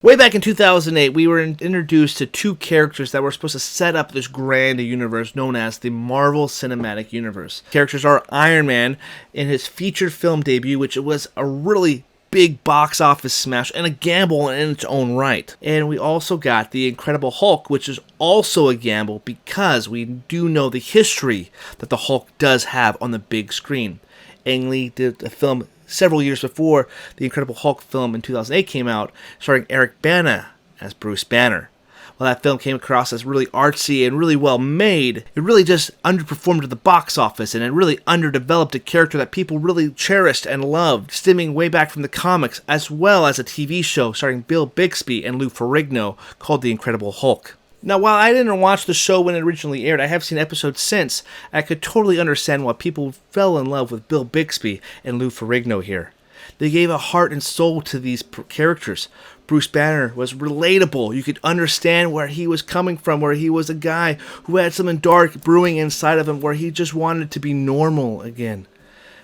Way back in 2008, we were introduced to two characters that were supposed to set up this grand universe known as the Marvel Cinematic Universe. Characters are Iron Man in his featured film debut, which was a really big box office smash and a gamble in its own right. And we also got the Incredible Hulk, which is also a gamble because we do know the history that the Hulk does have on the big screen. Ang Lee did a film several years before the Incredible Hulk film in 2008 came out, starring Eric Bana as Bruce Banner. Well, that film came across as really artsy and really well made. It really just underperformed at the box office, and it really underdeveloped a character that people really cherished and loved, stemming way back from the comics, as well as a TV show starring Bill Bixby and Lou Ferrigno called The Incredible Hulk. Now, while I didn't watch the show when it originally aired, I have seen episodes since. I could totally understand why people fell in love with Bill Bixby and Lou Ferrigno here. They gave a heart and soul to these characters. Bruce Banner was relatable. You could understand where he was coming from, where he was a guy who had something dark brewing inside of him, where he just wanted to be normal again.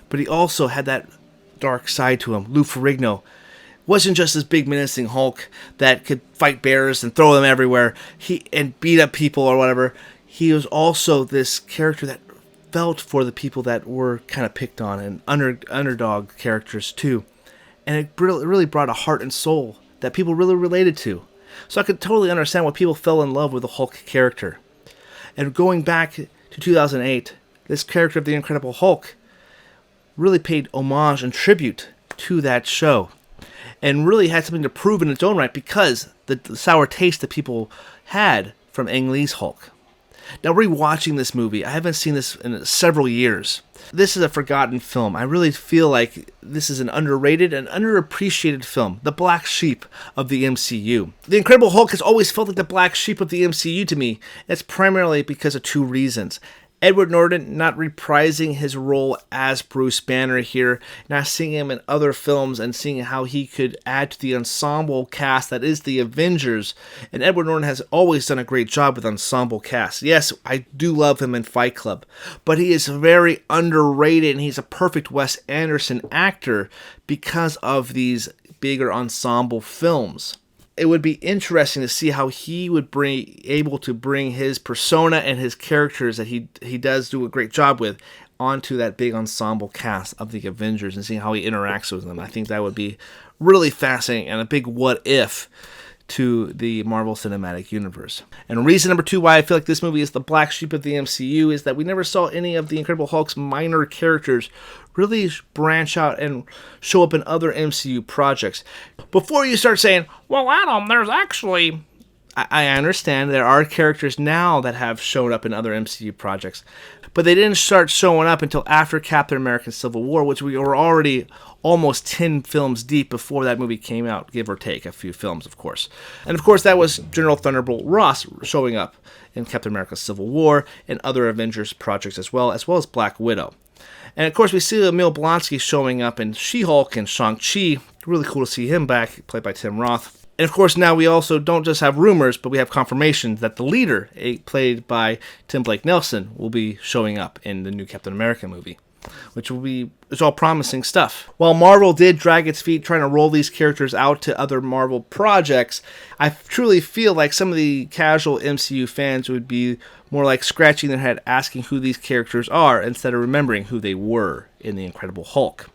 But he also had that dark side to him. Lou Ferrigno wasn't just this big menacing Hulk that could fight bears and throw them everywhere and beat up people or whatever. He was also this character that felt for the people that were kind of picked on and underdog characters too. And it really brought a heart and soul that people really related to. So I could totally understand why people fell in love with the Hulk character. And going back to 2008, this character of the Incredible Hulk really paid homage and tribute to that show. And really had something to prove in its own right because the sour taste that people had from Ang Lee's Hulk. Now, rewatching this movie, I haven't seen this in several years. This is a forgotten film. I really feel like this is an underrated and underappreciated film, the black sheep of the MCU. The Incredible Hulk has always felt like the black sheep of the MCU to me. That's primarily because of two reasons. Edward Norton not reprising his role as Bruce Banner here, not seeing him in other films and seeing how he could add to the ensemble cast that is the Avengers. And Edward Norton has always done a great job with ensemble casts. Yes, I do love him in Fight Club, but he is very underrated and he's a perfect Wes Anderson actor because of these bigger ensemble films. It would be interesting to see how he would able to bring his persona and his characters that he does do a great job with onto that big ensemble cast of the Avengers and seeing how he interacts with them. I think that would be really fascinating and a big what if to the Marvel Cinematic Universe. And reason number two why I feel like this movie is the black sheep of the MCU is that we never saw any of the Incredible Hulk's minor characters really branch out and show up in other MCU projects. Before you start saying, well, Adam, there's actually... I understand there are characters now that have shown up in other MCU projects, but they didn't start showing up until after Captain America Civil War, which we were already almost 10 films deep before that movie came out, give or take a few films, of course. And of course, that was General Thunderbolt Ross showing up in Captain America Civil War and other Avengers projects as well as Black Widow. And of course, we see Emil Blonsky showing up in She-Hulk and Shang-Chi. Really cool to see him back, played by Tim Roth. And of course, now we also don't just have rumors, but we have confirmation that the leader, played by Tim Blake Nelson, will be showing up in the new Captain America movie, which it's all promising stuff. While Marvel did drag its feet trying to roll these characters out to other Marvel projects, I truly feel like some of the casual MCU fans would be more like scratching their head asking who these characters are instead of remembering who they were in The Incredible Hulk.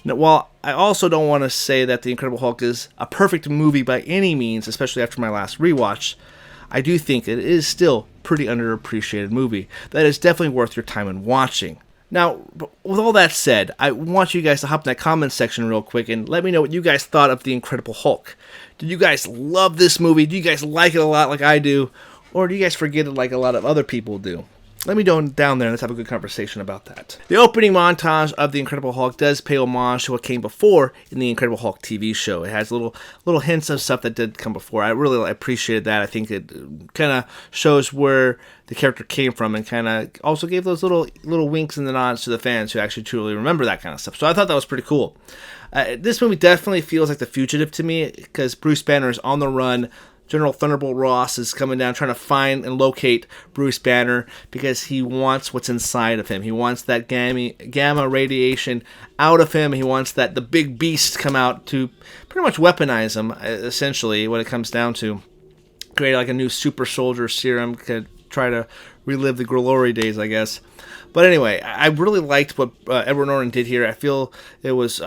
Now, while I also don't want to say that The Incredible Hulk is a perfect movie by any means, especially after my last rewatch, I do think it is still a pretty underappreciated movie that is definitely worth your time in watching. Now, with all that said, I want you guys to hop in that comment section real quick and let me know what you guys thought of The Incredible Hulk. Did you guys love this movie? Do you guys like it a lot like I do? Or do you guys forget it like a lot of other people do? Let me go down there and let's have a good conversation about that. The opening montage of The Incredible Hulk does pay homage to what came before in the Incredible Hulk TV show. It has little hints of stuff that did come before. I really appreciated that. I think it kind of shows where the character came from and kind of also gave those little winks and the nods to the fans who actually truly remember that kind of stuff. So I thought that was pretty cool. This movie definitely feels like The Fugitive to me because Bruce Banner is on the run, General Thunderbolt Ross is coming down trying to find and locate Bruce Banner because he wants what's inside of him. He wants that gamma radiation out of him. He wants the big beast come out to pretty much weaponize him, essentially, what it comes down to. Create like a new super soldier serum, could try to relive the glory days, I guess. But anyway, I really liked what Edward Norton did here. I feel it was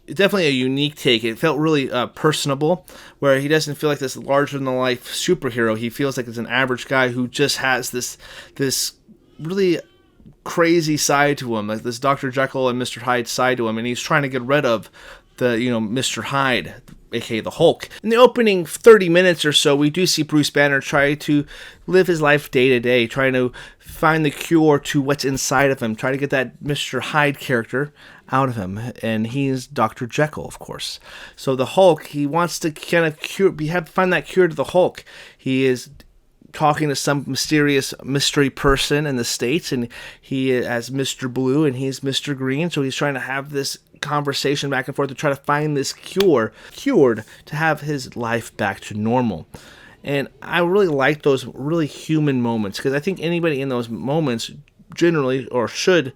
definitely a unique take. It felt really personable, where he doesn't feel like this larger-than-life superhero. He feels like it's an average guy who just has this really crazy side to him, like this Dr. Jekyll and Mr. Hyde side to him, and he's trying to get rid of the Mr. Hyde, aka the Hulk. In the opening 30 minutes or so, we do see Bruce Banner try to live his life day to day, trying to find the cure to what's inside of him, try to get that Mr. Hyde character out of him, and he's Dr. Jekyll, of course. So the Hulk, he wants to kind of find that cure to the Hulk. He is talking to some mysterious mystery person in the States, and he has Mr. Blue and he's Mr. Green, so he's trying to have this conversation back and forth to try to find this cured to have his life back to normal. And I really like those really human moments, because I think anybody in those moments generally, or should,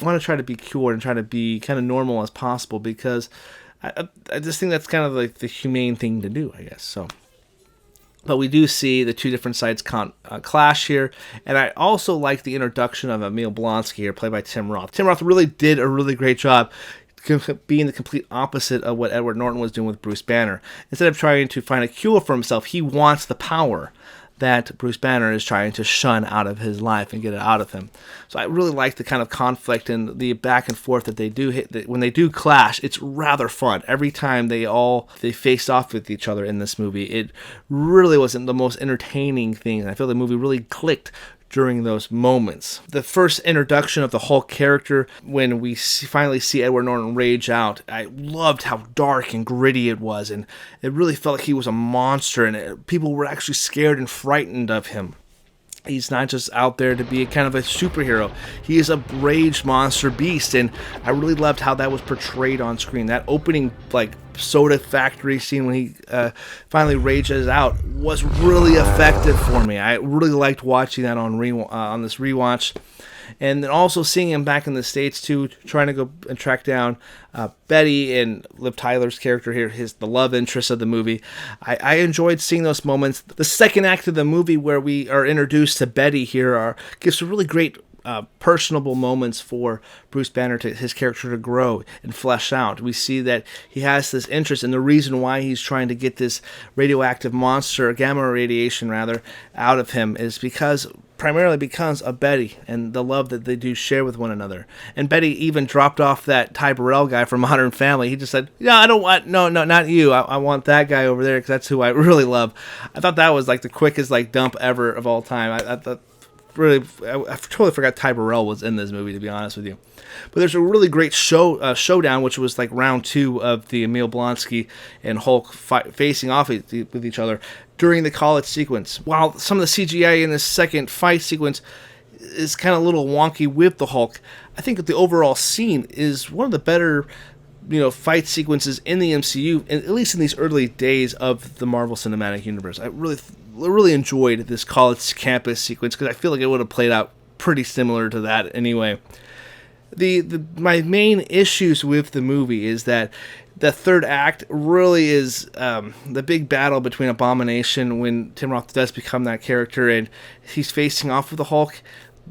want to try to be cured and try to be kind of normal as possible, because I just think that's kind of like the humane thing to do, I guess. So, but we do see the two different sides clash here, and I also like the introduction of Emil Blonsky here, played by Tim Roth. Tim Roth really did a really great job being the complete opposite of what Edward Norton was doing with Bruce Banner. Instead of trying to find a cure for himself, he wants the power that Bruce Banner is trying to shun out of his life and get it out of him. So I really like the kind of conflict and the back and forth that they do when they do clash. It's rather fun. Every time they faced off with each other in this movie, it really wasn't the most entertaining thing. I feel the movie really clicked during those moments. The first introduction of the Hulk character, when we finally see Edward Norton rage out, I loved how dark and gritty it was, and it really felt like he was a monster, and people were actually scared and frightened of him. He's not just out there to be a kind of a superhero. He is a rage monster beast, and I really loved how that was portrayed on screen. That opening, like, soda factory scene when he finally rages out was really effective for me. I really liked watching that on this rewatch. And then also seeing him back in the States too, trying to go and track down Betty and Liv Tyler's character here, the love interest of the movie. I enjoyed seeing those moments. The second act of the movie, where we are introduced to Betty here, gives some really great personable moments for Bruce Banner, his character, to grow and flesh out. We see that he has this interest, and the reason why he's trying to get this radioactive monster, gamma radiation rather, out of him is primarily because of Betty and the love that they do share with one another. And Betty even dropped off that Ty Burrell guy from Modern Family. He just said, "Yeah, I don't want, no, not you. I want that guy over there, because that's who I really love." I thought that was like the quickest dump ever of all time. I thought, really, I totally forgot Ty Burrell was in this movie, to be honest with you. But there's a really great showdown, which was like round 2 of the Emil Blonsky and Hulk facing off with each other during the college sequence. While some of the CGI in this second fight sequence is kind of a little wonky with the Hulk, I think that the overall scene is one of the better fight sequences in the MCU, at least in these early days of the Marvel Cinematic Universe. I really enjoyed this college campus sequence, because I feel like it would have played out pretty similar to that anyway. My main issues with the movie is that the third act really is the big battle between Abomination, when Tim Roth does become that character and he's facing off with the Hulk.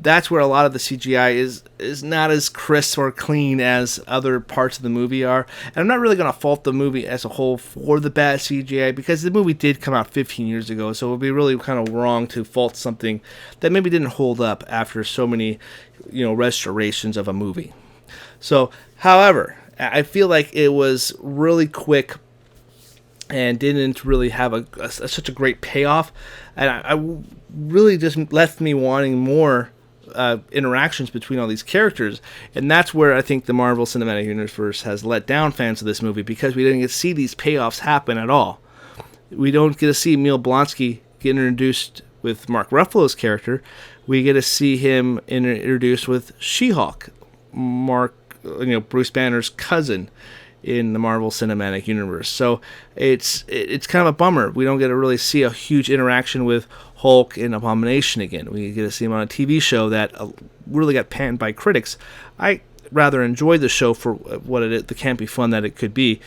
That's where a lot of the CGI is not as crisp or clean as other parts of the movie are. And I'm not really going to fault the movie as a whole for the bad CGI, because the movie did come out 15 years ago, so it would be really kind of wrong to fault something that maybe didn't hold up after so many restorations of a movie. So, however, I feel like it was really quick and didn't really have such a great payoff, and I really just left me wanting more interactions between all these characters, and that's where I think the Marvel Cinematic Universe has let down fans of this movie, because we didn't get to see these payoffs happen at all. We don't get to see Emil Blonsky get introduced with Mark Ruffalo's character. We get to see him introduced with She-Hulk, Bruce Banner's cousin, in the Marvel Cinematic Universe. So it's kind of a bummer. We don't get to really see a huge interaction with Hulk and Abomination again. We get to see him on a TV show that really got panned by critics. I rather enjoyed the show for what it is, the campy fun that it could be.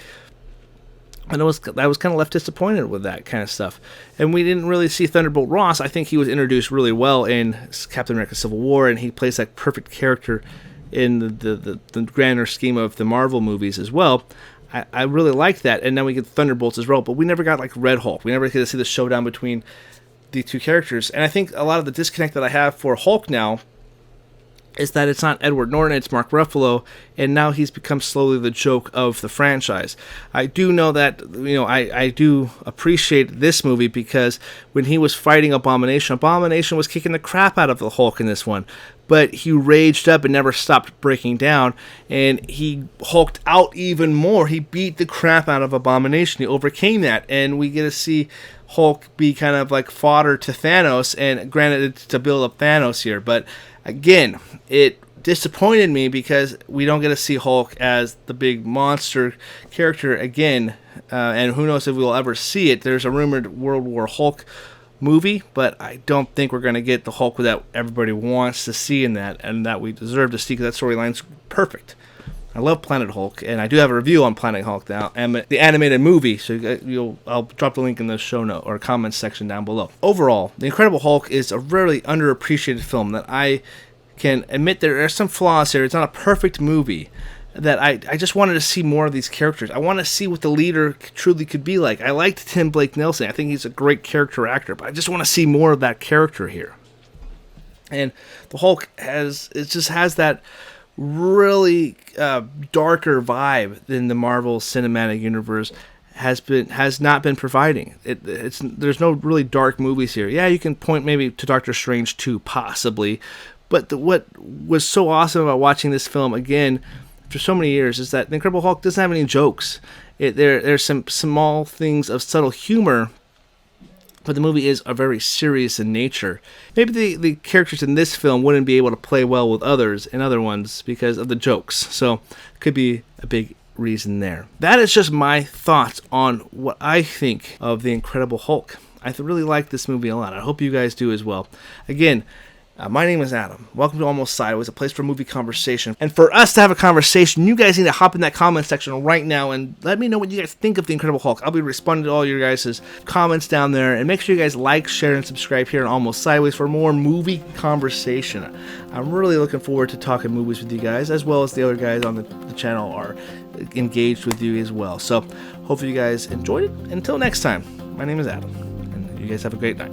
And I was kind of left disappointed with that kind of stuff. And we didn't really see Thunderbolt Ross. I think he was introduced really well in Captain America Civil War, and he plays that perfect character in the grander scheme of the Marvel movies as well. I really liked that. And now we get Thunderbolts as well, but we never got like Red Hulk. We never get to see the showdown between the two characters. And I think a lot of the disconnect that I have for Hulk now is that it's not Edward Norton, it's Mark Ruffalo, and now he's become slowly the joke of the franchise. I do know that, I do appreciate this movie because when he was fighting Abomination was kicking the crap out of the Hulk in this one, but he raged up and never stopped breaking down, and he hulked out even more. He beat the crap out of Abomination. He overcame that, and we get to see Hulk be kind of like fodder to Thanos, and granted it's to build up Thanos here, but again, it disappointed me because we don't get to see Hulk as the big monster character again, and who knows if we'll ever see it. There's a rumored World War Hulk movie, but I don't think we're going to get the Hulk that everybody wants to see in that, and that we deserve to see, because that storyline's perfect. I love Planet Hulk, and I do have a review on Planet Hulk now, and the animated movie, so I'll drop the link in the show note or comments section down below. Overall, The Incredible Hulk is a really underappreciated film that I can admit there are some flaws here. It's not a perfect movie, that I just wanted to see more of these characters. I want to see what the leader truly could be like. I liked Tim Blake Nelson. I think he's a great character actor, but I just want to see more of that character here. And the Hulk has that really darker vibe than the Marvel Cinematic Universe has not been providing. There's no really dark movies here. Yeah, you can point maybe to Doctor Strange 2 possibly, but what was so awesome about watching this film again for so many years is that The Incredible Hulk doesn't have any jokes. There's some small things of subtle humor, but the movie is very serious in nature. Maybe the characters in this film wouldn't be able to play well with others in other ones because of the jokes. So could be a big reason there. That is just my thoughts on what I think of The Incredible Hulk. I really like this movie a lot. I hope you guys do as well. Again, my name is Adam. Welcome to Almost Sideways, a place for movie conversation. And for us to have a conversation, you guys need to hop in that comment section right now and let me know what you guys think of The Incredible Hulk. I'll be responding to all your guys' comments down there. And make sure you guys like, share, and subscribe here on Almost Sideways for more movie conversation. I'm really looking forward to talking movies with you guys, as well as the other guys on the channel are engaged with you as well. So hopefully you guys enjoyed it. Until next time, my name is Adam, and you guys have a great night.